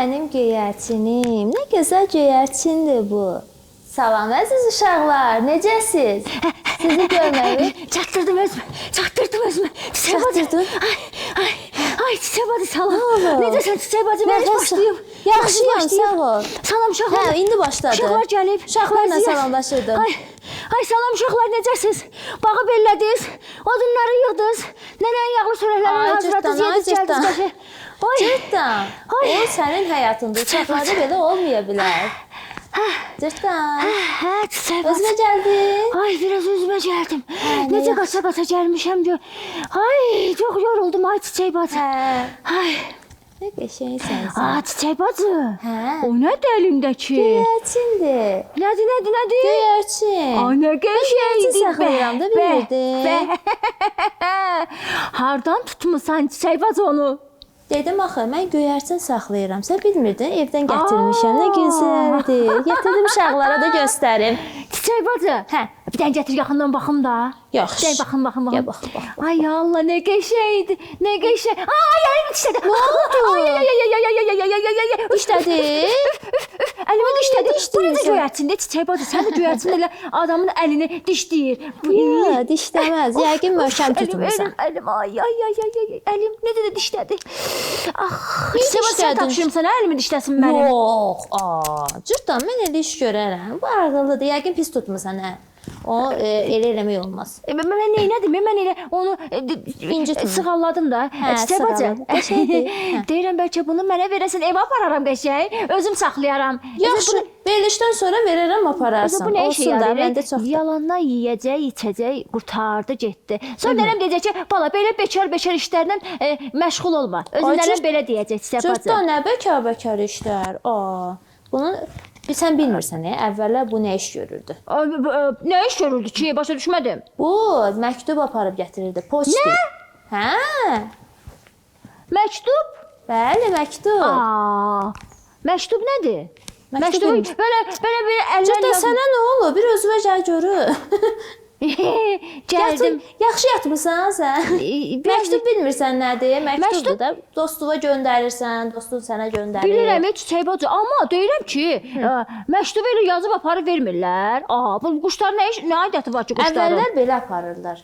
mənim göyərçinim. Nə gözəl göyərçindir bu. Salam əziz uşaqlar, necəsiz? Sizi görməyi Çatdırdım özümü. çatdırdın. Ay Çiçək bacı salam. Necəsən Çiçək bacı? Mən başlayım. Yaxşıyam, sağ ol. Salam uşaqlar. Hə, indi başladı. Uşaqlar gəlib. Uşaqlarla salamlaşırdım. Ay salam uşaqlar, necəsiz? Bağı bellədiniz, odunları yığdınız, nənənin yağlı sörəklərini hazırladınız, yediniz, gəldiniz. Cırtdan, o sənin həyatında uşaqlarda belə olmaya bilər. Cırtdan, Hə, Çiçək bacı. özünə gəldin. Ay, biraz özümə gəldim. Necə qaça-qaça gəlmişəm gör. Ay, çox yoruldum ay Çiçək bacı. Ay. Nə qəşəngsən sən. Çiçək bacı. Hə. O nədir əlindəki? Göyərçindir. Nədir? Göyərçin. Ay, nə qəşəngdir. Göyərçin saxlayıram da, bilirdin. Hardan tutmusan Çiçək bacı onu? Dedim axı, mən göyərçin saxlayıram. Sən bilmirdin, evdən gətirmişəm. Nə gözəldir. Gətirdim uşaqlara da göstərim. Çiçək bacı. Hə. Bir dənə gətir yaxından baxım da. Yaxşı. Gəl baxım. Gəl bax. Ay Allah, nə qəşəngdir. Nə qəşəng. Ay, əlim dişlədi. Nə oldu? Ay. Dişlədi. Əlimi dişlədi. Bu necə dişləyirsən? göyərçində Çiçək bacı? Sən də göyərçin elə adamın əlini dişləyir. Ya, dişləməz. Yəqin möhkəm tutmusan. Əlim, ay. Əlim necə də dişlədi. Ah, Niyə Çiçək bacı, sən dişlədin? tapşırmısan əlimi dişləsin mənim. Yox, cırtdan, mən elə iş görərəm. Bu ağıllıdır. Yəqin pis tutmusan, hə. O elə eləmək olmaz. Mən neynədim? Mən elə onu İncitmə. sığalladım da. Hə, Çiçək bacı. sığalladın. Qəşəngdir. Hə. Deyirəm bəlkə bunu mənə verəsən, evə apararam qəşəng. Özüm saxlayaram. Yaxşı, verilişdən sonra verərəm, apararsan. Bu nə işə Olsun da, yarayır? məndə çoxdur. Yalandan yeyəcək, içəcək, qurtardı, getdi. Sonra nənəm deyəcək ki, bala belə bekar işlərlə məşğul olma. Özün nənəm belə deyəcək Çiçək bacı. Cırtdan, nə bekar işlər. Bunu sən bilmirsən, əvvəllər bu nə iş görürdü? Nə iş görürdü ki, başa düşmədim. Bu məktub aparıb gətirirdi, poçtu. Nə? Hə. Məktub? Bəli, məktub. Məktub nədir? Məktub belə bir əllər Cırtdan, sənə nə olub? Bir özünə gəl görür. Gəldim. Yaxşı yatmısan sən? Məktub bilmirsən nədir? Məktubdur da dostuna göndərirsən, dostun sənə göndərir. Bilirəm, Çiçək bacı, amma deyirəm ki, məktub elə yazıb aparıb vermirlər. Bu quşlar nə aidiyyəti var ki, quşların? Əvvəllər belə aparırlar.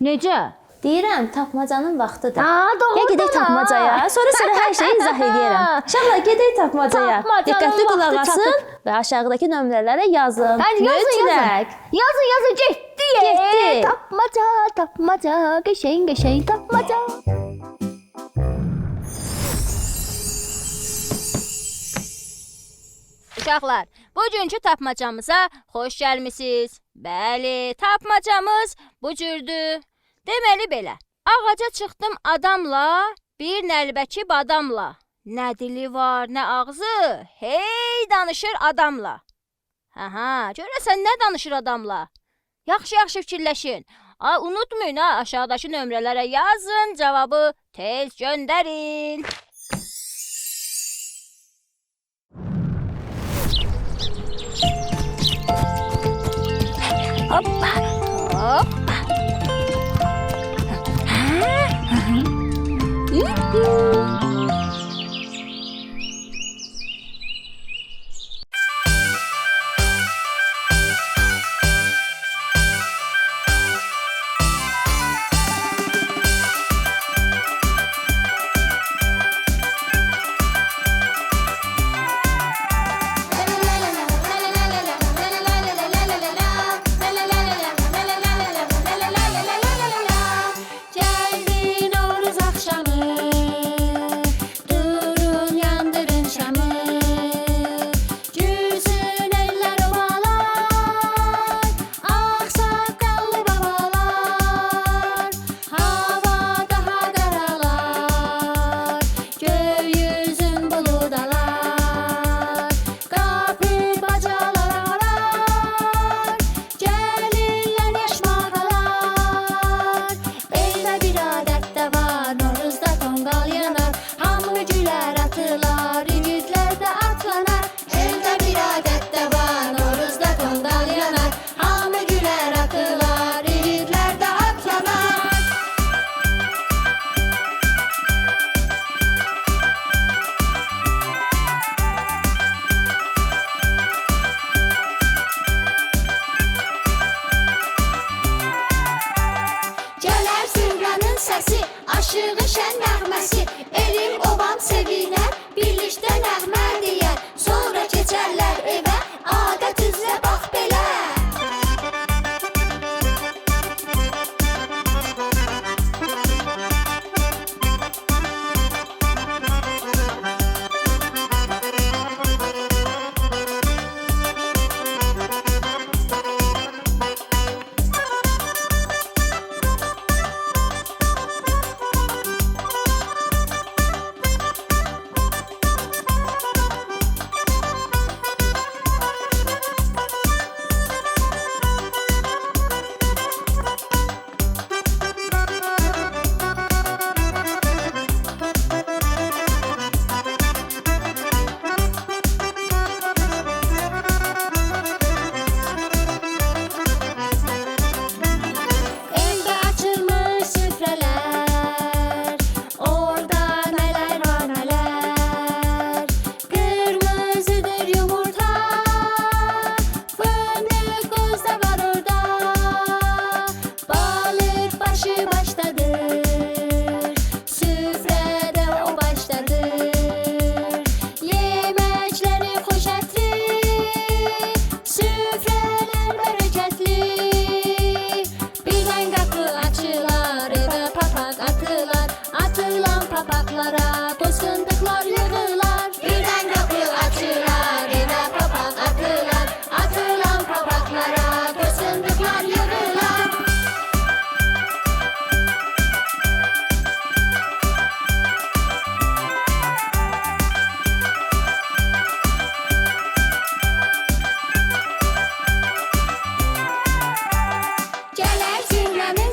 Necə? Deyirəm, tapmacanın vaxtıdır. Doğrudan. Ya gedək tapmacaya, sonra hər şeyi izah edərəm. Uşaqlar, gedək tapmacaya. Diqqətli qulaq asın və aşağıdakı nömrələrə yazın. Mütləq. Yazın, getdi. Getdi. Tapmaca, qəşəng tapmaca. Uşaqlar, bugünkü tapmacamıza xoş gəlmisiniz. Bəli, tapmacamız bu cürdür. Deməli belə, ağaca çıxdım adamla, bir nəlbəki badamla. Nə dili var, nə ağzı, hey danışır adamla. Görəsən nə danışır adamla? Yaxşı fikirləşin. Unutmayın, aşağıdakı nömrələrə yazın, cavabı tez göndərin. Hoppa, hoppa.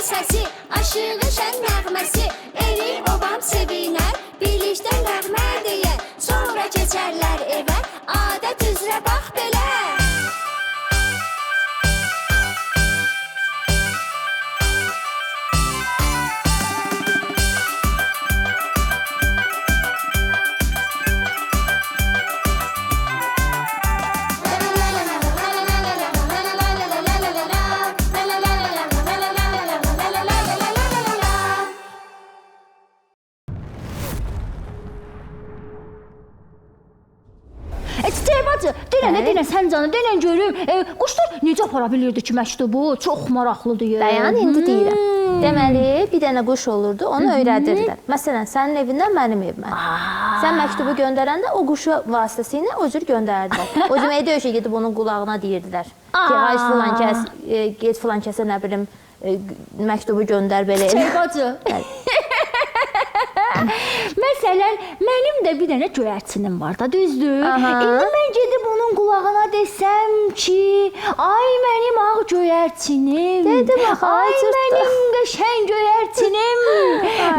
səsi, aşığı şən nəğməsi, eli obam sevinər, birlikdə nəğmə deyər, sonra keçərlər evə, adət üzrə bax belə. Çiçək bacı, denən sən canım, denən görüm. Quşlar necə apara bilirdi ki, məktubu? Çox maraqlıdır. Dayan, indi deyirəm. Deməli, bir dənə quş olurdu, onu öyrədirdilər. Məsələn, sənin evindən mənim evimə. Sən məktubu göndərəndə o quşu vasitəsilə o cür göndərdilər. O demək deyil ki, gedib onun qulağına deyirdilər ki, ay filan kəs, get filan kəsə nə bilim məktubu göndər belə. Çiçək bacı. Məsələn, mənim də bir dənə göyərçinim var da, düzdür? İndi mən gedib onun qulağına desəm ki, ay mənim ağ göyərçinim. Dedim axı, ay mənim qəşəng göyərçinim.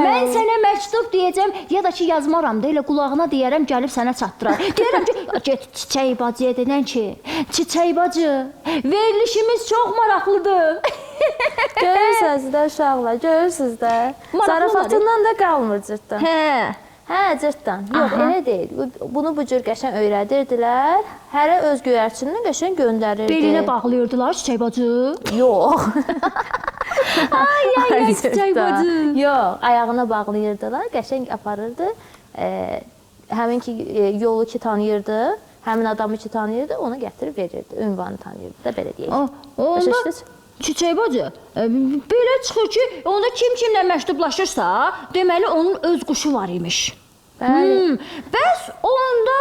Mən sənə məktub deyəcəm, ya da ki yazmaram da, elə qulağına deyərəm, gəlib sənə çatdırar. Deyərəm ki, get Çiçək bacıya denən ki, Çiçək bacı, verilişimiz çox maraqlıdır. Görürsünüz də uşaqlar, görürsünüz də. Zarafatından da qalmır cırtdan. Hə, cırtdan. Yox, elə deyil. Bunu bu cür qəşəng öyrədirdilər. Hərə öz göyərçinini qəşəng göndərirdi. Belinə bağlayırdılar Çiçək bacı? Yox. Ay, Çiçək bacı. Yox, ayağına bağlayırdılar, qəşəng aparırdı. Həmin ki yolu ki tanıyırdı, həmin adamı ki tanıyırdı, onu gətirib verirdi. Ünvanı tanıyırdı da belə deyək. Onda Çiçək bacı, belə çıxır ki, onda kim kimlə məktublaşırsa, deməli onun öz quşu var imiş. Bəli. Bəs onda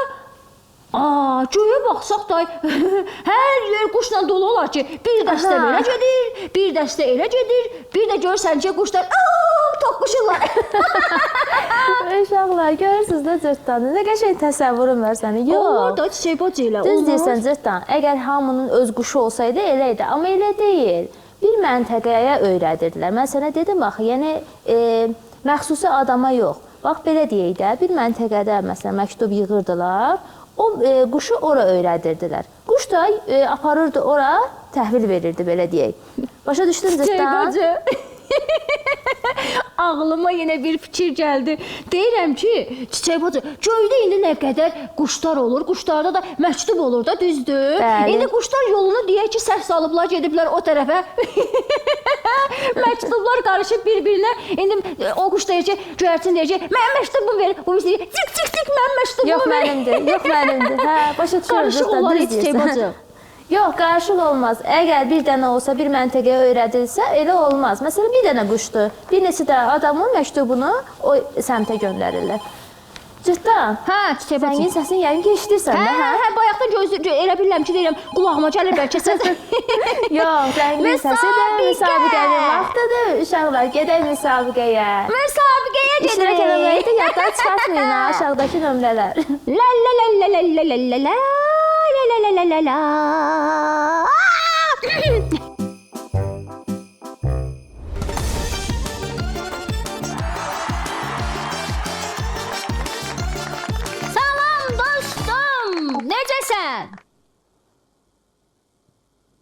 göyə baxsaq da hər yer quşla dolu olar ki, bir dəstə belə gedir, bir dəstə elə gedir, bir də görürsən ki, quşlar toqquşurlar. Uşaqlar, görürsünüz də cırtdanı. Nə qəşəng təsəvvürüm var sənin. Yox. Olur da Çiçək bacı ilə. Düz deyirsən cırtdan. Əgər hamının öz quşu olsaydı elə idi. Amma elə deyil. Bir məntəqəyə öyrədirdilər. Mən sənə dedim axı, yəni məxsusi adama yox. Bax belə deyək də, bir məntəqədə məsələn məktub yığırdılar. O quşu ora öyrədirdilər. Quş da aparırdı ora, təhvil verirdi belə deyək. Başa düşdün cırtdan? Çiçək bacı. Ağlıma yenə bir fikir gəldi. Deyirəm ki, Çiçək bacı, göydə indi nə qədər quşlar olur, quşlarda da məktub olur da, düzdür? Bəli. İndi quşlar yolunu deyək ki, səhv salıblar, gediblər o tərəfə. Məktublar qarışıb bir-birinə. İndi o quş deyir ki, göyərçin deyir ki, mən məktubumu verin. Bu quş deyir, cik, mən məktubumu verin. Yox mənimdir. Hə, başa düşürəm. Qarışıq olar Çiçək bacı. Yox, qarışıq olmaz. Əgər bir dənə olsa, bir məntəqəyə öyrədilsə, elə olmaz. Məsələn, bir dənə quşdur. Bir neçə də adamın məktubunu o səmtə göndərirlər. Cırtdan. Hə, Çiçək bacı. Sənin səsin yəqin ki, eşidirsən də, hə? Hə, bayaqdan elə bilirəm ki, deyirəm, qulağıma gəlir bəlkə səs. Yox, zəngin səsi də müsabiqənin vaxtıdır. Uşaqlar, gedək müsabiqəyə. Müsabiqəyə gedirik. İştirak eləməyi də yaddan çıxartmayın ha, aşağıdakı nömrələr. La la la la la la la la la la la la la. Salam dostum, necəsən?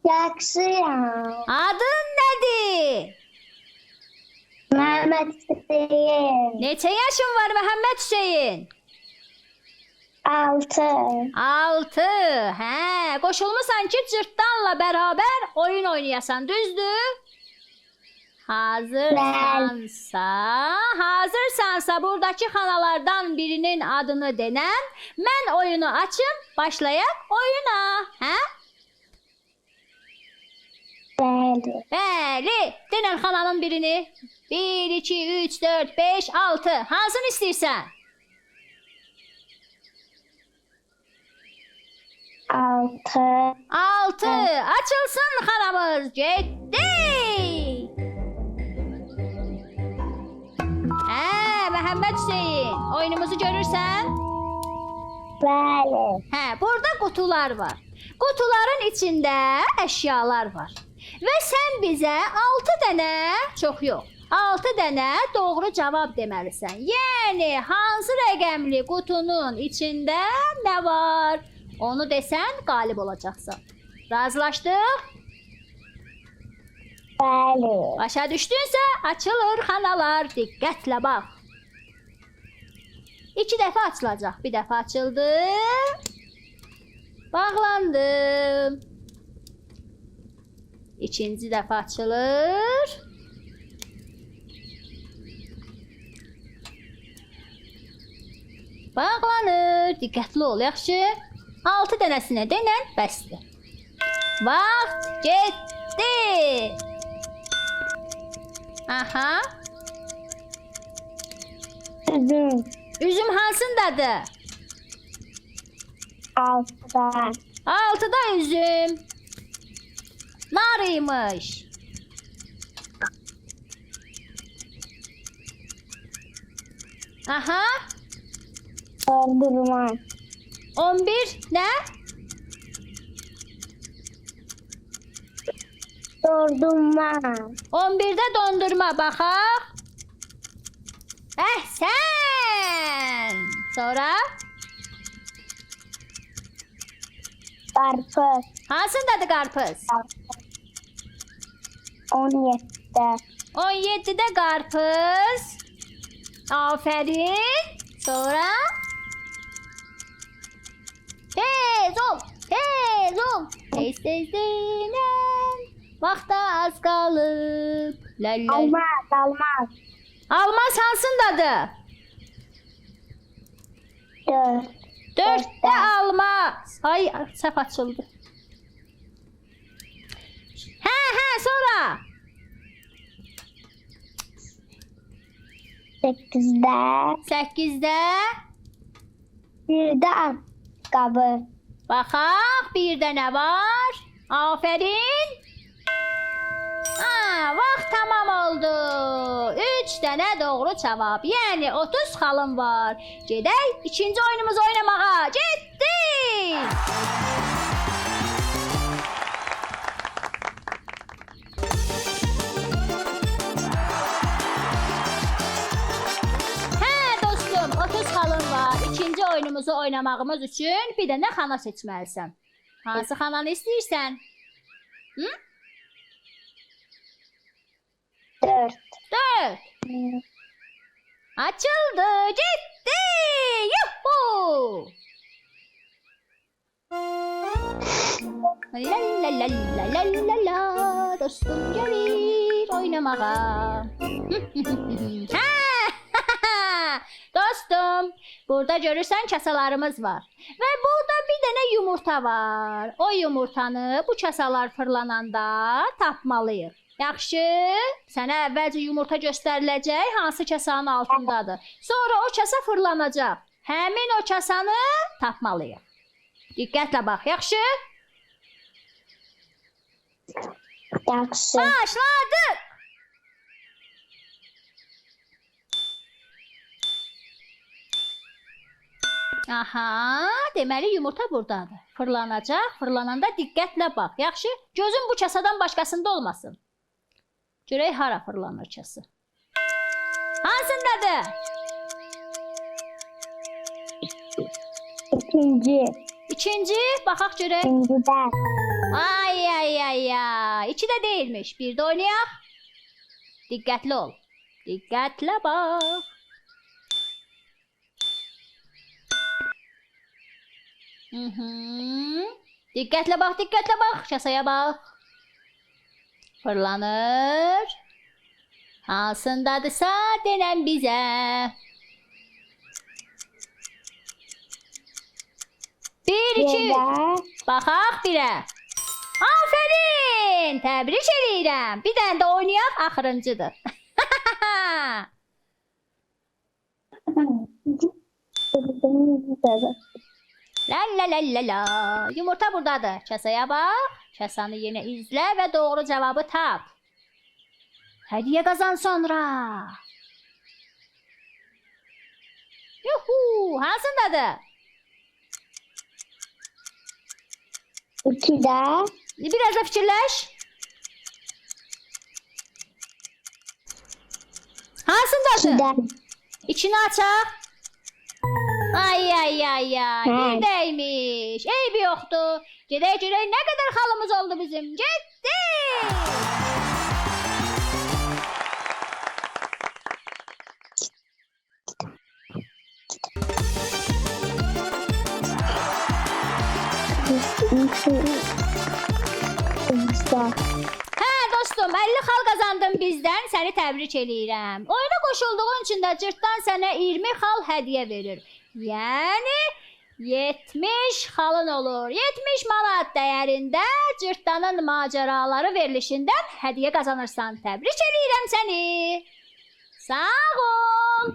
Yaxşıyam. Adın nədir? Məhəmməd Hüseyin. Neçə yaşın var Məhəmməd Hüseyin? 6. 6. Hə, qoşulmusan ki, cırtdanla bərabər oyun oynayasan, düzdür? Hazırsansa buradakı xanalardan birinin adını denən, mən oyunu açım, başlayaq oyuna, hə? Bəli. Bəli, denən xananın birini. 1, 2, 3, 4, 5, 6. Hansını istəyirsən? 6. 6. Açılsın xanamız. Getdi. Məhəmməd Hüseyin, oyunumuzu görürsən? Bəli. Burada qutular var. Qutuların içində əşyalar var. Və sən bizə 6 dənə, çox yox, 6 dənə doğru cavab deməlisən. Yəni hansı rəqəmli qutunun içində nə var? Onu desən qalib olacaqsan. Razılaşdıq? Bəli. Başa düşdünsə açılır xanalar. Diqqətlə bax. 2 dəfə açılacaq. Bir dəfə açıldı. Bağlandı. İkinci dəfə açılır. Bağlanır. Diqqətli ol, yaxşı? 6 dənəsinə denən bəsdir. Vaxt getdi. Aha. Üzüm. Üzüm hansındadır? 6'da. 6'da üzüm. Narıymış. Aha. Dondurma. 11 ne? Dondurma. 11'de dondurma baxaq. Əhsən. Sonra Karpuz. hansındadır qarpız? 17'de. 17'de qarpız. Aferin. Sonra tez ol, tez ol. Tez tez dinlen. Vaxta az qalıb. Lələ. Almaz. Almaz. Almaz hansındadır? 4. 4'te almaz. Ay səhv açıldı. Hə, sonra. 8'de. 8'də Bir de ayakkabı. baxaq, bir də nə var? Aferin. Ha, vaxt tamam oldu. 3 dənə doğru cavab. Yəni 30 xalım var. Gedək ikinci oyunumuzu oynamağa. Getdik. Hə dostum, 30 xalım var. İkinci oyunumuzu oynamağımız üçün bir dənə xana seçməlisən. Hansı xananı istəyirsən? 4. 4. Açıldı, gitti. Yuhu. La la la la la la la. Dostum gelir oynamağa. Dostum, burada görürsən kasalarımız var. Və burada bir dənə yumurta var. O yumurtanı bu kasalar fırlananda tapmalıyıq. Yaxşı, sənə əvvəlcə yumurta göstəriləcək, hansı kasanın altındadır. Sonra o kasa fırlanacaq. Həmin o kasanı tapmalıyıq. Diqqətlə bax, yaxşı? Yaxşı. Başladıq. Aha, deməli yumurta buradadır. Fırlanacaq, fırlananda diqqətlə bax, yaxşı? Gözün bu kasadan başqasında olmasın. Görək hara fırlanır kası. Hansındadır? İkinci. İkinci, baxaq görək. İkincide. Ay ay ay ay. 2-də deyilmiş. 1-də oynayaq. Diqqətli ol. Diqqətlə bax. Diqqətlə bax, diqqətlə bax. Kasaya bax. Fırlanır. Hansındadırsa denən bizə. 1, 2, 3. Baxaq 1-ə. Aferin! Təbrik edirəm. Bir dənə də oynayaq, axırıncıdır. La la la la la. Yumurta buradadır. Kasaya bax. Kasanı yenə izlə və doğru cavabı tap. Hədiyyə qazan sonra. Yuhu, hansındadır? 2'de. Biraz da fikirləş. Hansındadır? İçini açaq. Ay ay ay ay. Bir deymiş. Eybi yoxdur. Gedək görək nə qədər xalımız oldu bizim. Getdik. Hə dostum, 50 xal qazandım bizdən. Səni təbrik eləyirəm. Oyuna qoşulduğun üçün də cırtdan sənə 20 xal hədiyyə verir. Yəni 70 xalın olur. 70 manat dəyərində cırtdanın macəraları verilişindən hədiyyə qazanırsan. Təbrik eləyirəm səni. Sağ ol.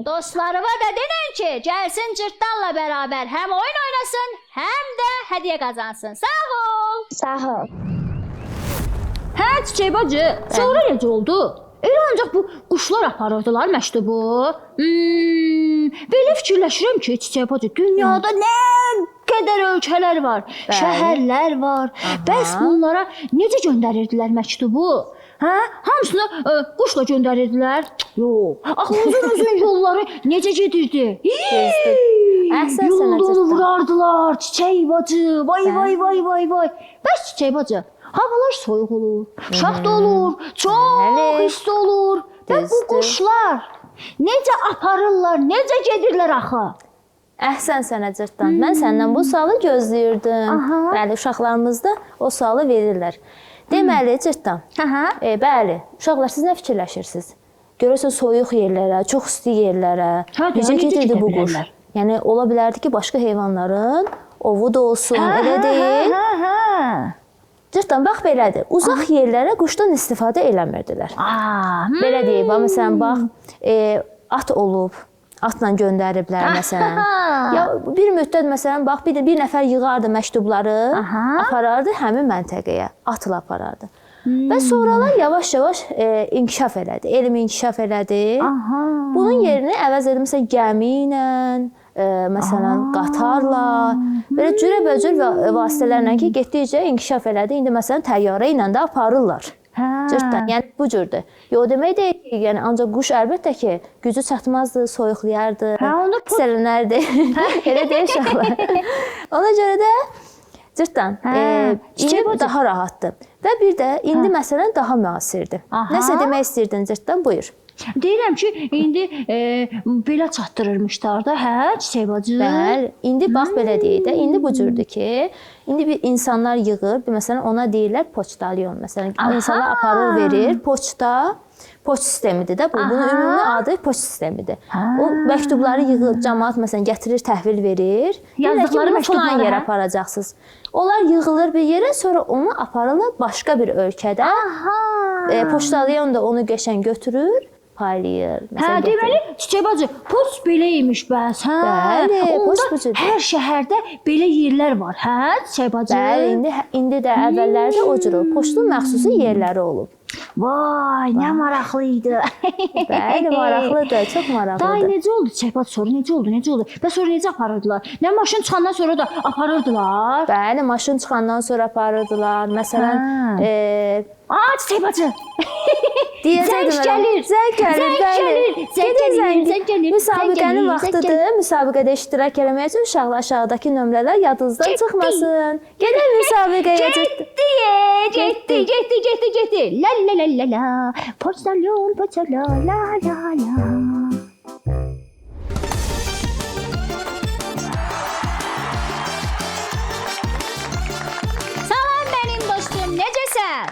Dostlarıma da denən ki, gəlsin cırtdanla bərabər həm oyun oynasın, həm də hədiyyə qazansın. Sağ ol. Sağ ol. Hə, Çiçək bacı, sonra necə oldu? Elə ancaq bu quşlar aparırdılar məktubu. Belə fikirləşirəm ki, Çiçək bacı, dünyada nə qədər ölkələr var, şəhərlər var. Bəs bunlara necə göndərirdilər məktubu? Hə? Hamısını quşla göndərirdilər? Yox. Axı uzun yolları necə gedirdi? Əhsən sənə Yolda cırtdan. vurardılar, Çiçək bacı. Vay. Bəs Çiçək bacı, havalar soyuq olur, şaxta olur, çox isti olur. Və bu quşlar necə aparırlar, necə gedirlər axı? Əhsən sənə cırtdan. Mən səndən bu sualı gözləyirdim. Bəli, uşaqlarımız da o sualı verirlər. Deməli, cırtdan. Bəli, uşaqlar siz nə fikirləşirsiniz? Görürsən soyuq yerlərə, çox isti yerlərə necə gedirdi bu quş? Yəni ola bilərdi ki, başqa heyvanların ovu da olsun, elə deyil. Cırtdan, bax belədir. Uzaq yerlərə quşdan istifadə eləmirdilər. Belə deyək, məsələn, bax, at olub, atla göndəriblər məsələn. Ya bir müddət məsələn bax bir nəfər yığardı məktubları, aparardı həmin məntəqəyə, atla aparardı. Və sonralar yavaş-yavaş inkişaf elədi, elm inkişaf elədi. Bunun yerini əvəz edib məsələn gəmi ilə, məsələn qatarla, belə cürəbəcür vasitələrlə ki, getdikcə inkişaf elədi. İndi məsələn təyyarə ilə də aparırlar. Cırtdan, yəni bu cürdür. Yox demək deyil ki, yəni ancaq quş əlbəttə ki, gücü çatmazdı, soyuqlayardı, sələnərdi. Elə deyil uşaqlar. Ona görə də cırtdan, indi daha rahatdır. Və bir də indi məsələn daha müasirdir. Nəsə demək istəyirdin cırtdan, buyur. Deyirəm ki, indi belə çatdırırmışlar da, hə, Çiçək bacı? Bəli, indi bax belə deyək də, indi bu cürdür ki, indi bir insanlar yığır, məsələn ona deyirlər poçtalyon. Məsələn, insanlar aparır, verir, poçta, poçt sistemidir də bu. Bunun ümumi adı poçt sistemidir. O məktubları yığır, cəmaət məsələn gətirir, təhvil verir. Deyirlər ki, bunu falan yerə aparacaqsınız. Onlar yığılır bir yerə, sonra onu aparırlar başqa bir ölkədə. Poçtalyon da onu qəşəng götürür, paylayır. Hə, deməli, Çiçək bacı, poçt belə imiş bəs, hə? Bəli, poçt bu cür. Hər şəhərdə belə yerlər var, hə, Çiçək bacı? Bəli, indi də əvvəllərdə o cür poçtun məxsusi yerləri olub. Vay, nə maraqlı idi. Bəli, maraqlıdır, çox maraqlıdır. Day necə oldu Çiçək bacı? Sonra necə oldu? Və sonra necə aparırdılar? Nə maşın çıxandan sonra da aparırdılar? Bəli, maşın çıxandan sonra aparırdılar. Məsələn, Çiçək bacı. Zəng gəlir. Müsabiqənin vaxtıdır. Müsabiqədə iştirak etmək üçün uşaqlar aşağıdakı nömrələr yadınızdan çıxmasın. Gedək müsabiqəyə. Getdi. La. Poçtalyon, la. Salam mənim dostum, necəsən?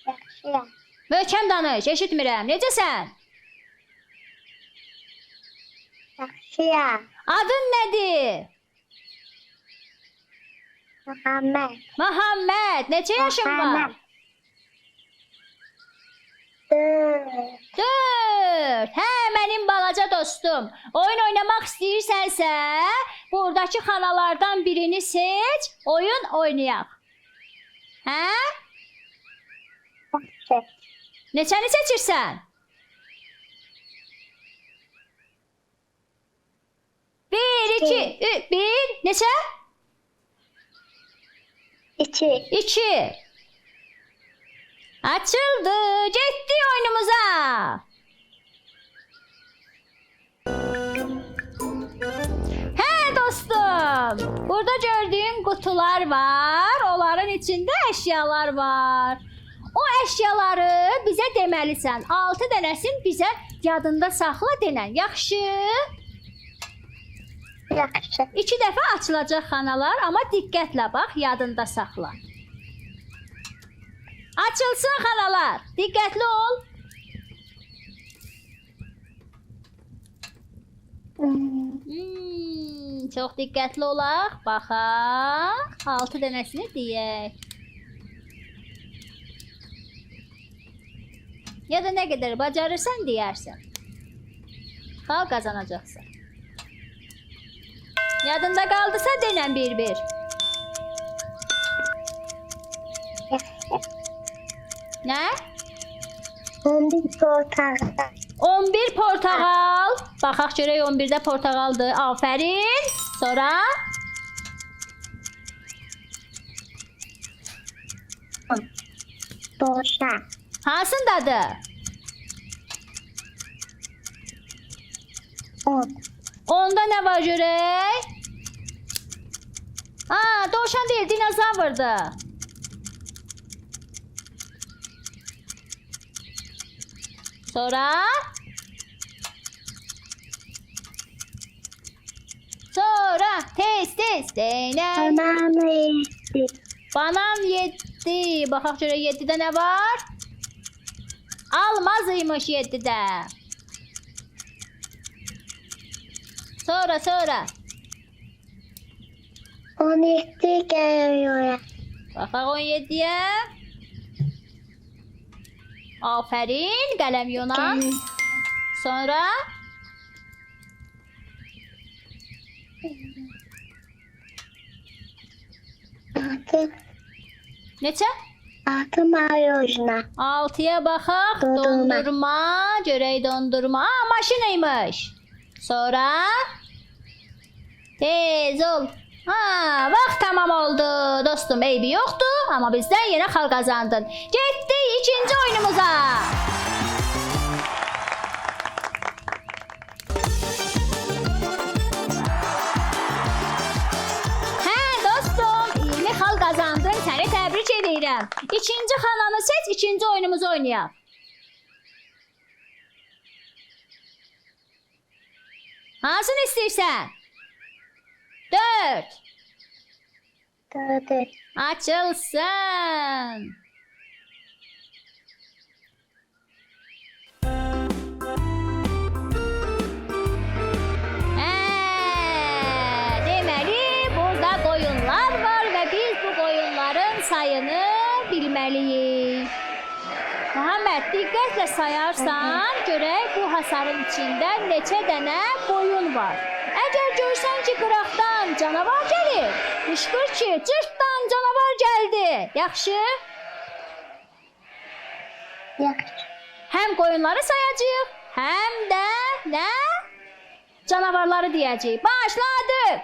Yaxşıyam. Möhkəm danış, eşitmirəm. Necəsən? Yaxşıyam. Adın nədir? Muhammed. Neçə yaşın var? 4. Hə, mənim balaca dostum. Oyun oynamaq istəyirsənsə, buradakı xanalardan birini seç, oyun oynayaq. Hə? Neçəni seçirsən? 1, 2, 1, neçə? 2. 2. Açıldı. Getdi oyunumuza. Hə dostum. Burada gördüyün qutular var. Onların içində əşyalar var. O əşyaları bizə deməlisən. 6 dənəsini bizə yadında saxla denən. Yaxşı? Yaxşı. 2 dəfə açılacaq xanalar, amma diqqətlə bax, yadında saxla. Açılsın xanalar. Diqqətli ol. Çox diqqətli olaq. Baxaq. 6 dənəsini deyək. Ya da nə qədər bacarırsan deyərsən. Xal qazanacaqsan. Yadında qaldısa denən bir-bir. Nə? 11 portakal. 11 portağal. Baxaq görək 11-də portağaldır. Afərin. Sonra Dovşan. hansındadır? 10. Onda nə var görək? Dovşan deyil, dinozavrdır. Sonra tez denən. Banana yedi. Banan 7. Baxaq görək 7-də nə var? Almaz imiş 7-də. Sonra 17 geliyor. baxaq 17-yə. Afərin, qələm yonan. Sonra 6. neçə? 6 marojna. 6-ya baxaq. Dondurma. Dondurma, görək dondurma. Maşın imiş. Sonra tez ol. Vaxt tamam oldu. Dostum, eybi yoxdur, amma bizdən yenə xal qazandın. Getdik ikinci oyunumuza. Dostum, 20 xal qazandın. Səni təbrik edirəm. İkinci xananı seç, ikinci oyunumuzu oynayaq. Hansını istəyirsən? 4. 4. Açılsın. Deməli, burada qoyunlar var və biz bu qoyunların sayını bilməliyik. Muhammed, diqqətlə sayarsan, görək bu hasarın içində neçə dənə qoyun var. Əgər görsən ki, qıraqdan canavar gəlir, qışqır ki, cırtdan canavar gəldi. Yaxşı? Yaxşı. Həm qoyunları sayacağıq, həm də nə? Canavarları deyəcəyik. Başladıq.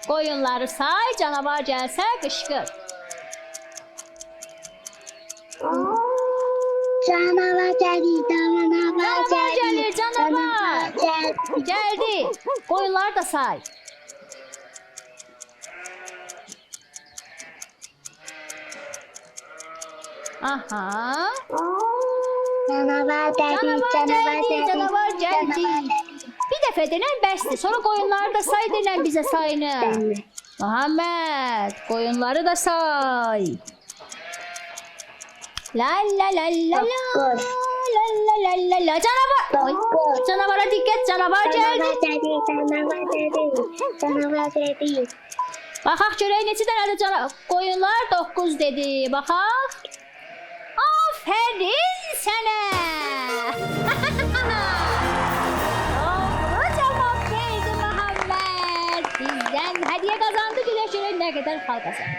Qoyunları say, canavar gəlsə qışqır. Canavar gəlir, canavar gəlir. Canavar. Gəldi. Qoyunları da say. Aha. Canavar gəlir, Canavar gəldi. Bir dəfə denən bəsdir. Sonra qoyunları da say denən bizə sayını. Muhammed, qoyunları da say. La la la la la. La la la la la. Canavar. Oy, canavara diqqət, canavar gəldi. Canavar gəlir. Baxaq görək neçə dənədir qoyunlar? 9 dedi. Baxaq. Aferin sənə. Doğru cavab verdi Muhammed. Bizdən hədiyyə qazandı. Görək görək nə qədər xal qazandı.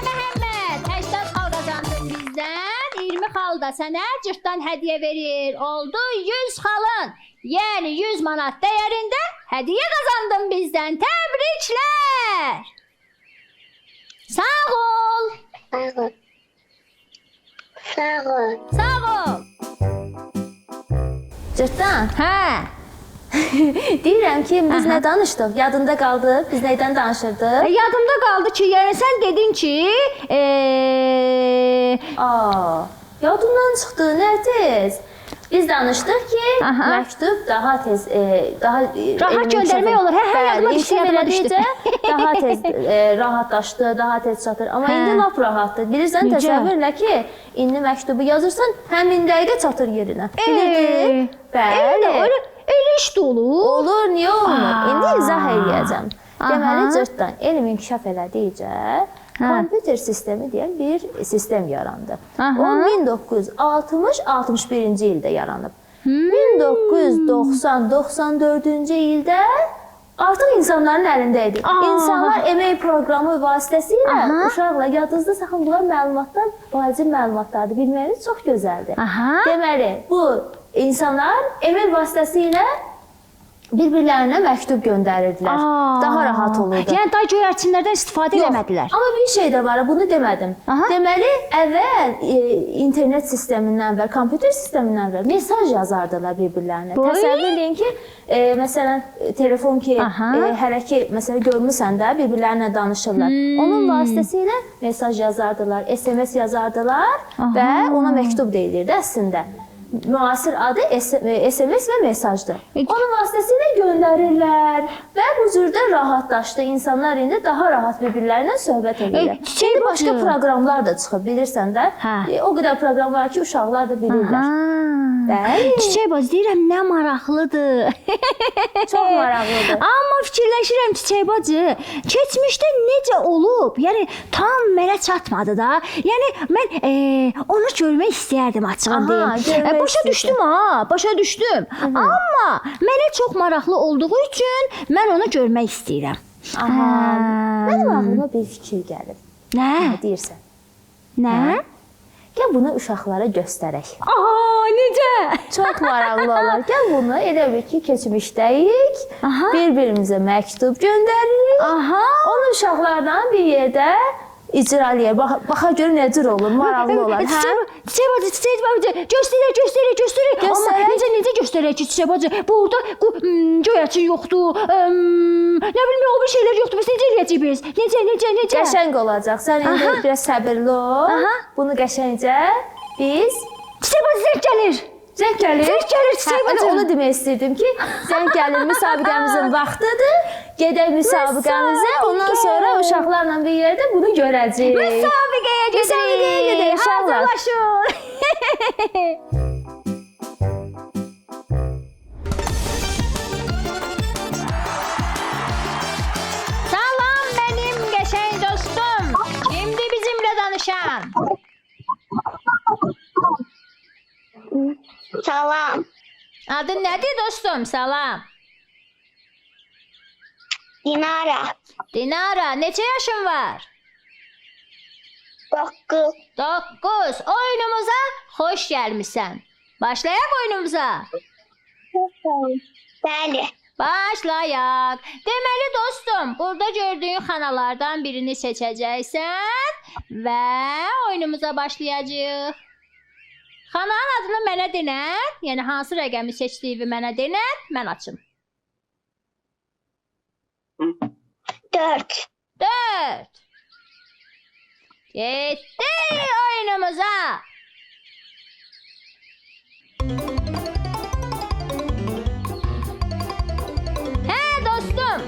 Məhəmməd, 80 xal qazandın bizdən. 20 xal da sənə cırtdan hədiyyə verir. Oldu 100 xalın. Yəni 100 manat dəyərində hədiyyə qazandın bizdən. Təbriklər. Sağ ol. Sağ ol. Sağ ol. Sağ ol. Cırtdan, Hə. deyirəm ki, biz nə danışdıq? Yadında qaldı? Biz nədən danışırdıq? Yadımda qaldı ki, yəni sən dedin ki, Yadımdan çıxdı, nə tez? Biz danışdıq ki, Aha. məktub daha tez, daha Rahat göndərmək olur. Hə, yadıma düşdü, yadıma düşdü. Daha tez rahatlaşdı, daha tez çatır. Amma Hə. indi lap rahatdır. Bilirsən, Necə? təsəvvür elə ki, indi məktubu yazırsan, həmin dəqiqə çatır yerinə. Bilirdin? Bəli. Elə iş də olur. Olur, niyə olmur? Aa. İndi izah eləyəcəm. Aha. Deməli, cırtdan elm inkişaf elədikcə kompüter sistemi deyən bir sistem yarandı. Aha. O 1960-61-ci ildə yaranıb. 1990-94-cü ildə artıq insanların əlində idi. İnsanlar emək proqramı vasitəsilə uşaqla yadınızda saxladılar məlumatlar, vacib məlumatlardır. Bilməyiniz çox gözəldir. Aha. Deməli, bu insanlar emək vasitəsilə bir-birlərinə məktub göndərirdilər. Daha rahat olurdu. Yəni daha göyərçinlərdən istifadə eləmədilər. Amma bir şey də var, bunu demədim. Aha. Deməli, əvvəl internet sistemindən əvvəl, kompüter sistemindən əvvəl mesaj yazardılar bir-birlərinə. Boy. Təsəvvür eləyin ki, məsələn, telefon ki, Aha. hələ ki, məsələn, görmüsən də bir-birlərinə danışırlar. Onun vasitəsilə mesaj yazardılar, SMS yazardılar və ona məktub deyilirdi əslində. Müasir adı SMS və mesajdır. Onun vasitəsilə göndərirlər və bu cürdə rahatlaşdı. İnsanlar indi daha rahat bir-birlərinə söhbət edirlər. Şimdi başqa proqramlar da çıxıb, bilirsən də. O qədər proqram var ki, uşaqlar da bilirlər. Bəli. Çiçək bacı, deyirəm nə maraqlıdır. Çox maraqlıdır. Amma fikirləşirəm Çiçək bacı, keçmişdə necə olub? Yəni tam mənə çatmadı da. Yəni mən onu görmək istəyərdim açığını deyim. Başa düşdüm ha, başa düşdüm. Amma mənə çox maraqlı olduğu üçün mən onu görmək istəyirəm. Mənim ağlıma bir fikir gəlib. Nə? Nə deyirsən? Nə? Gəl bunu uşaqlara göstərək. Necə? Çox maraqlı olar. Gəl bunu elə bil ki, keçmişdəyik. Bir-birimizə məktub göndəririk. Onu uşaqlarla bir yerdə icra eləyək. Baxa görüm nə cür olur, maraqlı olar. Çiçək bacı, göstərək. Amma necə göstərək ki, Çiçək bacı? Burada göyərçin yoxdur. Nə bilmə, o bir şeylər yoxdur. Biz necə eləyəcəyik biz? Necə? Qəşəng olacaq. Sən indi biraz səbirli ol. Bunu qəşəngcə biz... Çiçək bacı zəng gəlir. Zəng gəlir. Çiçək bacı. Onu demək istəyirdim ki, zəng gəlir, müsabiqəmizin vaxtıdır. Gedək müsabiqəmizə, ondan sonra uşaqlarla bir yerdə bunu görəcəyik. Müsabiqəyə gedək. Hazırlaşın. Salam mənim qəşəng dostum. Kimdir bizimlə danışan? Salam. Adın nədir dostum? Salam. Dinara. Dinara, neçə yaşın var? 9. 9. Oyunumuza xoş gəlmisən. Başlayaq oyunumuza. Bəli. Başlayaq. Deməli dostum, burada gördüyün xanalardan birini seçəcəksən və oyunumuza başlayacağıq. Xananın adını mənə denən, yəni hansı rəqəmi seçdiyini mənə denən, mən açım. 4. 4. Getdi oyunumuza. Hə dostum.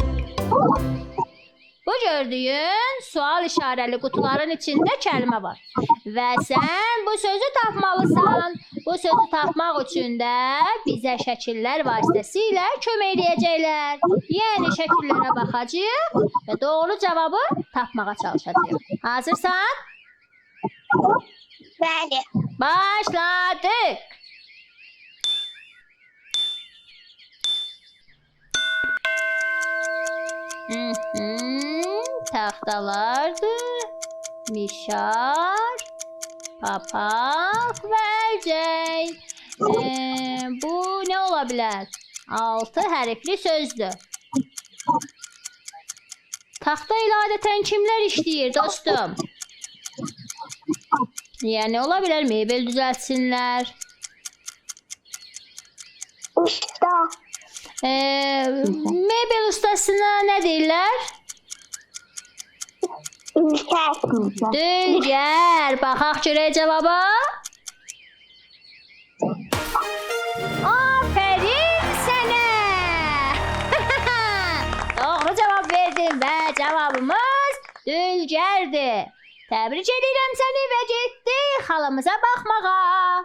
Bu gördüyün sual işarəli qutuların içində kəlmə var. Və sən bu sözü tapmalısan. Bu sözü tapmaq üçün də bizə şəkillər vasitəsilə kömək eləyəcəklər. Yəni şəkillərə baxacağıq və doğru cavabı tapmağa çalışacağıq. Hazırsan? Bəli. Başladıq. Taxtalardır. Mişar. Papaq verəcək. Bu nə ola bilər? 6 hərfli sözdür. Taxta ilə adətən kimlər işləyir dostum? Yəni ola bilər mebel düzəltsinlər. Usta. Mebel ustasına nə deyirlər? Ülker. Dülgər. Baxaq görək cavaba. Aferin sənə. Doğru cavab verdin və cavabımız Dülgərdir. Təbrik edirəm səni və getdik xalımıza baxmağa.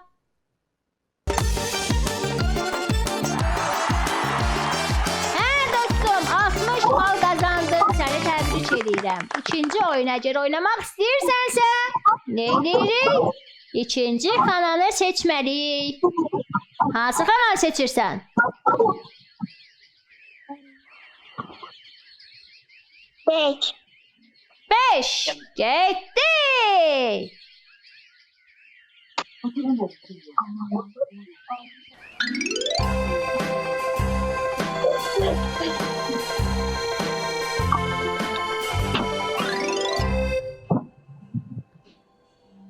Hə dostum, 60 bal qazandın. Səni təbrik edirəm. İkinci oyuna görə oynamaq istəyirsənsə, nə edirik? İkinci kanalı seçməliyik. Hansı kanalı seçirsən? Beş. 5. Getdik.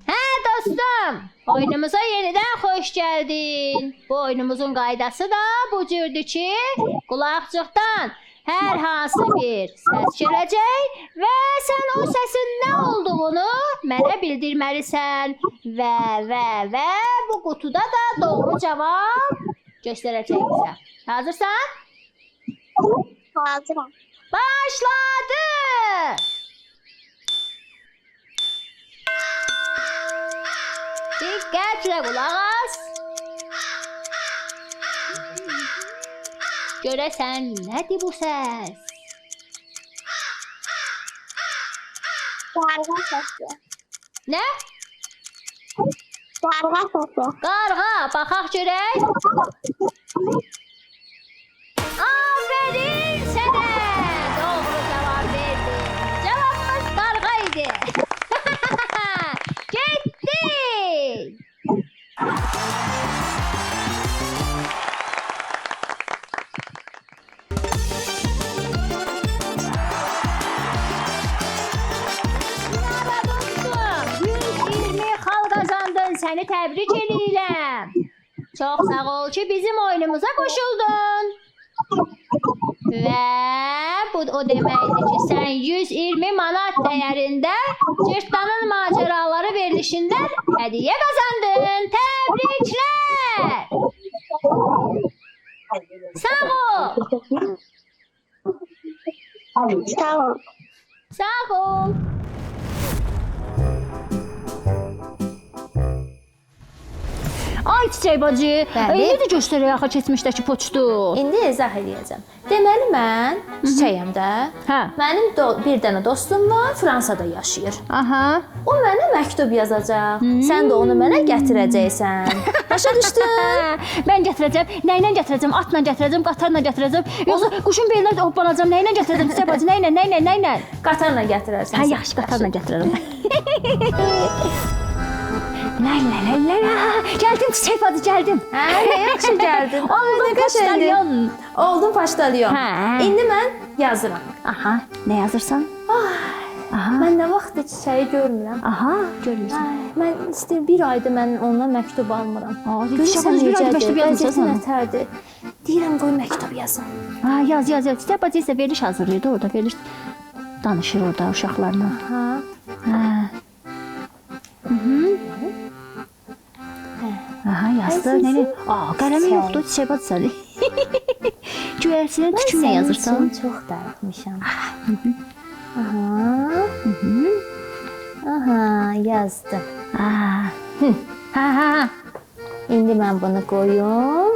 Hə dostum, oyunumuza yenidən xoş gəldin. Bu oyunumuzun qaydası da bu cürdür ki, qulaqcıqdan hər hansı bir səs gələcək və sən o səsin nə olduğunu mənə bildirməlisən və bu qutuda da doğru cavab göstərəcək bizə. Hazırsan? Hazırım. Başladı! Diqqətlə qulaq as. Görəsən nədir bu səs? Qarğa səsi. Nə? Qarğa səsi. Qarğa, baxaq görək. Aferin sənə! Doğru cavab verdin. Cavabımız qarğa idi. Getdik! Səni təbrik edirəm. Çox sağ ol ki, bizim oyunumuza qoşuldun. Və bu o deməkdir ki, sən 120 manat dəyərində Cırtdanın macəraları verilişində hədiyyə qazandın. Təbriklər. Sağ ol. Sağ ol. Sağ ol. Ay Çiçək bacı, necə göstərək axı keçmişdəki poçtu? İndi izah edəcəm. Deməli mən çiçəyəm də. Hə. Mənim bir dənə dostum var, Fransada yaşayır. Aha. O mənə məktub yazacaq. Sən də onu mənə gətirəcəksən. Başa düşdün? Mən gətirəcəm. Nə ilə gətirəcəm? Atla gətirəcəm, qatarla gətirəcəm. Yoxsa quşun belinə hoppanacam. Nə ilə gətirəcəm Çiçək bacı? Nə ilə? Qatarla gətirərsən. Hə, yaxşı, qatarla gətirərəm. La. Gəldim Çiçək bacı, gəldim. Hə, nə yaxşı gəldin. Oldum poçtalyon. Oldum poçtalyon. Hə. İndi mən yazıram. Aha, nə yazırsan? Aha. Mən nə vaxtdır çiçəyi görmürəm. Aha, görmürsən. Ay, mən istəyirəm bir aydır mən ondan məktub almıram. Görürsən bir aydır məktub yazmısan. Nətərdir? Deyirəm qoy məktub yazım. Ha, yaz. Çiçək bacı isə veriliş hazırlayırdı orada, veriliş danışır orada uşaqlarla. Ha. Aha, yazdı. Nəli? Qələmi yoxdur, Çiçək bacı səni. Göyərçinə tükümlə yazırsan. Mən çox darıxmışam. Aha, yazdım. Ha. İndi mən bunu qoyum.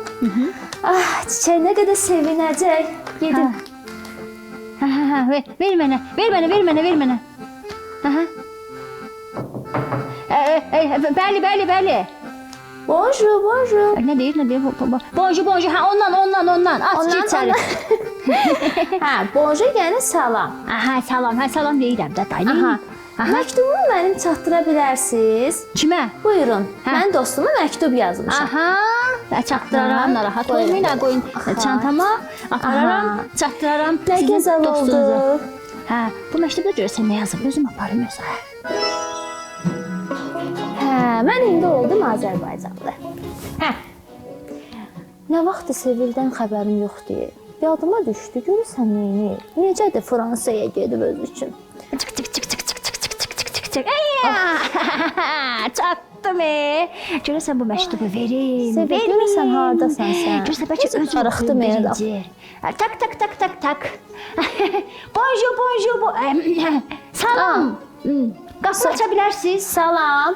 Çiçək nə qədər sevinəcək. Gedim. Ha, ver mənə. Aha. Bəli. Bonjour. Nə deyir? Bonjour. Ha, ondan. At içəri. Hə, bonjour yəni salam. Aha, salam deyirəm də, dayı. Məktubumu mənim çatdıra bilərsiniz. Kimə? Buyurun. Mən dostuma məktub yazmışam. Aha, çatdıraram, narahat olmayın, qoyun çantama, apararam, çatdıraram. Nə sizin gözəl dostunuza. oldu. Hə, bu məktubda görəsən nə yazıb? Özüm aparım yoxsa. Hə, mən indi oldum Azərbaycanlı. Hə. Nə vaxtı Sevildən xəbərim yoxdur. Yadıma düşdü, görürsən neyini? Necədir Fransaya gedib öz üçün? Çık çık çık çık çık çık çık çık çık çık çık. Çatdım. Görəsən bu məktubu verim. Sevil, görürsən hardasan sən? Görürsən bəlkə özüm Darıxdı oxuyum məni. birinci. Tak tak tak tak tak. Bonjour bonjour. Salam. Qapı aça bilərsiniz. Salam.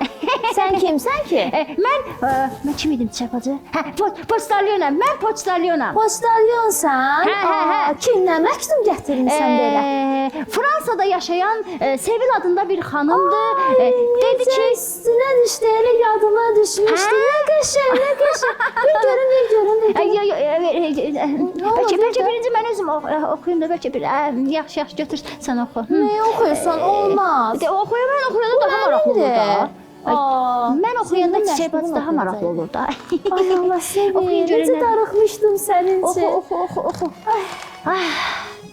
Sən kimsən ki? Mən kim idim çapacı? Hə, poçtalyonam. Mən poçtalyonam. Poçtalyonsan? Hə. Kimlə məktub gətirmisən belə? Fransada yaşayan Sevil adında bir xanımdır. Dedi ki, üstünə düşdü, elə yadıma düşmüşdü. Nə qəşəng, nə qəşəng. Bir görüm. Bəlkə birinci mən özüm oxuyum da bəlkə bir yaxşı götür sən oxu. Nə oxuyursan olmaz. Oxuyum, mən oxuyanda daha maraqlı olur da. Mən oxuyanda Sevil çiçək bacı məktubunu daha maraqlı olur da. Ay Allah Sevil, Oxuyun görün necə nə- darıxmışdım sənin üçün. Oxu.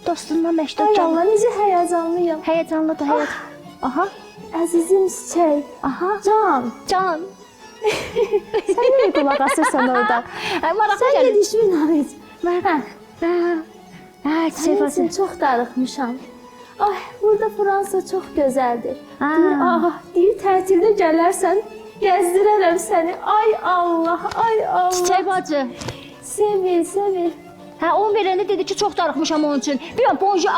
Dostundan məktub Ay canım. Allah, necə həyəcanlıyam. Həyəcanlıdır, həyat. Aha, Əzizim çiçək. aha. Can, sən nə qulaq asırsan orada? Maraqlı Sən gəlir. gedişmin hayız. Hə, çiçək Sənin bacı. üçün çox darıxmışam. Ay, burada Fransa çox gözəldir. Ha. Deyir tətildə gələrsən, gəzdirərəm səni. Ay Allah. Çiçək bacı. Sevil. Hə, onu verəndə dedi ki, çox darıxmışam onun üçün. Bilmirəm, bonjour,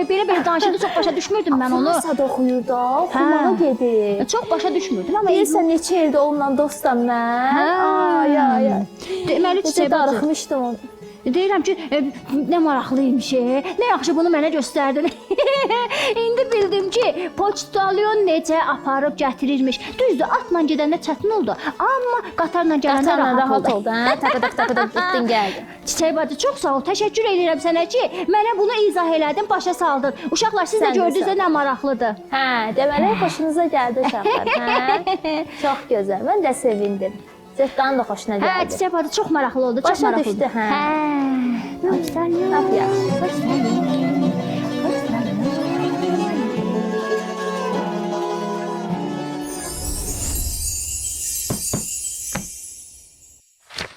belə danışanda çox başa düşmürdüm mən onu. Fransada oxuyur da, oxumağa gedir. Çox başa düşmürdüm, amma Deyirsən neçə ildir onunla dostam mən. Ay. Deməli Necə çiçək bacı. darıxmışdım onu. Deyirəm ki, nə maraqlıymış, nə yaxşı bunu mənə göstərdin. İndi bildim ki, poçtalyon necə aparıb gətirirmiş. Düzdür, atla gedəndə çətin oldu, amma qatarla gələndə rahat oldu. hə? Tapıdıq getdin gəldin. Çiçək bacı, çox sağ ol, təşəkkür edirəm sənə ki, mənə bunu izah elədin, başa saldın. Uşaqlar, siz də Sən də gördünüz sağ ol. nə maraqlıdır. Hə, deməli xoşunuza gəldi uşaqlar, hə? Çox gözəl. Mən də sevindim. Cırtdanın da xoşuna Hə, gəldi. çiçək bacı, çox maraqlı oldu, çox Başa maraqlı düşdü, oldu. hə. Poçtalyon. Lap yaxşı.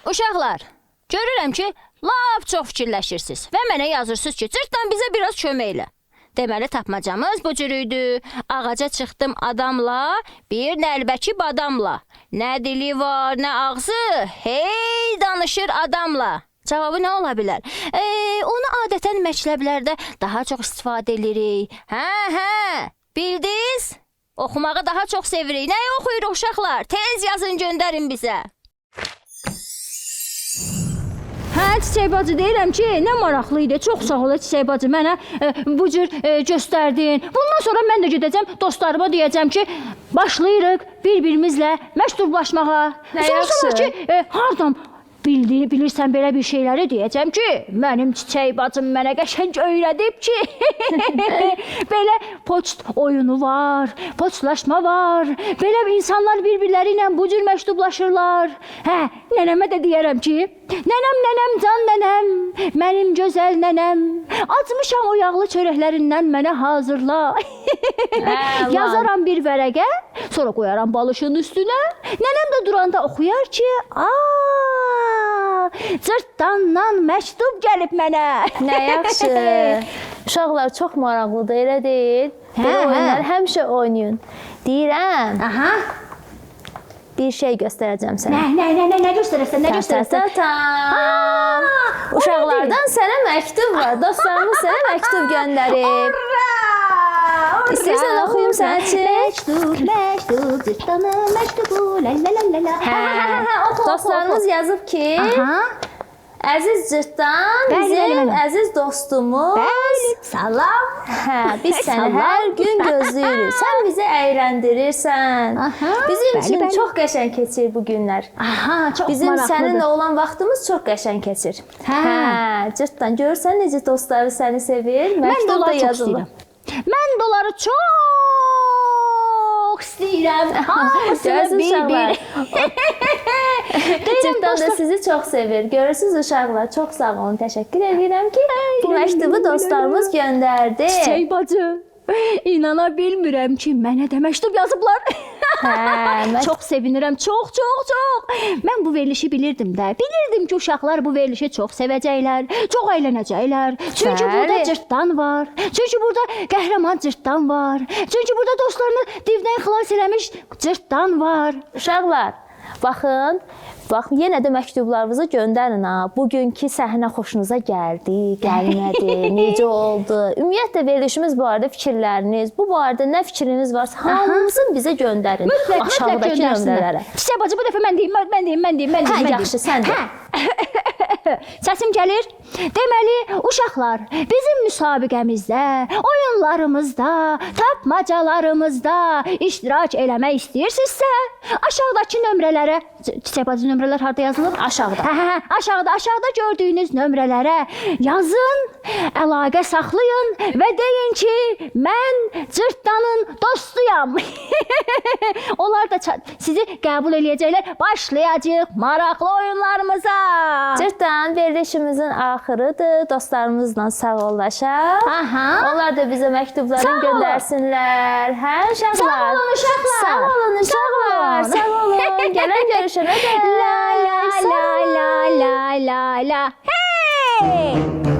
Uşaqlar, görürəm ki, lap çox fikirləşirsiniz və mənə yazırsınız ki, cırtdan bizə biraz kömək elə. Deməli, tapmacamız bu cür idi. Ağaca çıxdım adamla, bir nəlbəki badamla. Nə dili var, nə ağzı, hey danışır adamla. Cavabı nə ola bilər? Onu adətən məktəblərdə daha çox istifadə edirik. Hə, bildiniz? Oxumağı daha çox sevirik. Nəyi oxuyuruq uşaqlar? Tez yazın, göndərin bizə. Hə, çiçək bacı, deyirəm ki, nə maraqlı idi. Çox sağ ol çiçək bacı, mənə bu cür göstərdin. Bundan sonra mən də gedəcəm, dostlarıma deyəcəm ki, başlayırıq bir-birimizlə məktublaşmağa. Nə Soruşurlar yaxşı. ki, hardan bilirsən belə bir şeyləri deyəcəm ki, mənim çiçək bacım mənə qəşəng öyrədib ki, belə poçt oyunu var, poçtlaşma var, belə insanlar bir-birləri ilə bu cür məktublaşırlar. Hə, nənəmə də deyərəm ki, nənəm, can nənəm, mənim gözəl nənəm, acmışam o yağlı çörəklərindən mənə hazırla. Yazaram bir vərəqə, sonra qoyaram balışın üstünə, nənəm də duranda oxuyar ki, cırtdandan məktub gəlib mənə. Nə yaxşı. Uşaqlar çox maraqlıdır, elə deyil? Belə Hə. oyunlar həmişə oynayın. Deyirəm, Aha. bir şey göstərəcəm sənə. Nə göstərəsən, nə göstərəsən? Ta-ta-ta. Uşaqlardan sənə məktub var. Dostlarımız sənə məktub göndərib. İstəyirsən oxuyum sənin üçün? Məktub, cırtdanın məktubu, la. Oxu. Dostlarımız yazıb ki, Aha. əziz cırtdan, Bəli, bizim bəli. əziz dostumuz. Bəli, salam. Hə, biz səni Salam. hər gün gözləyirik. Sən bizi əyləndirirsən. Aha, Bizim bəli, üçün bəli. çox qəşəng keçir bu günlər. Aha, çox Bizim maraqlıdır. səninlə olan vaxtımız çox qəşəng keçir. Hə. Cırtdan, görürsən necə dostları səni sevir? Mən də Məktub da onları çox yazılır. istəyirəm. Mən də onları çox çox istəyirəm. Hamısını Görürsünüz bir-bir. Cırtdan da sizi çox sevir. Görürsünüz uşaqlar, çox sağ olun. Təşəkkür edirəm ki, bu məktubu dostlarımız göndərdi. Çiçək bacı, inana bilmirəm ki, mənə də məktub yazıblar. Hə, Çox sevinirəm, çox. Mən bu verilişi bilirdim də. Bilirdim ki, uşaqlar bu verilişi çox sevəcəklər, çox əylənəcəklər. Çünki Bəli. burada cırtdan var. Çünki burada qəhrəman cırtdan var. Çünki burada dostlarını divdən xilas eləmiş cırtdan var. uşaqlar, baxın, yenə də məktublarınızı göndərin ha. Bugünkü səhnə xoşunuza gəldi, gəlmədi, necə oldu? Ümumiyyətlə verilişimiz barədə fikirləriniz, bu barədə nə fikriniz varsa, hamısını bizə göndərin. Mütləq Aşağıdakı nömrələrə. Çiçək bacı, bu dəfə mən deyim. Hə, yaxşı, sən də. Səsim gəlir. Deməli, uşaqlar, bizim müsabiqəmizdə, oyunlarımızda, tapmacalarımızda iştirak eləmək istəyirsinizsə, aşağıdakı nömrələrə, Çiçək bacı, nömrələr harda yazılıb? Aşağıda. Aşağıda gördüyünüz nömrələrə yazın, əlaqə saxlayın və deyin ki, mən cırtdanın dostuyam. Onlar da sizi qəbul eləyəcəklər. Başlayacağıq maraqlı oyunlarımıza. Cırtdan, verilişimizin axırıdır. Dostlarımızla sağollaşaq. Onlar da bizə məktublarını göndərsinlər. Hə, uşaqlar? Sağ olun, uşaqlar. Sağ olun, uşaqlar. Sağ olun. Gələn görüşənə qədər. La. Hey!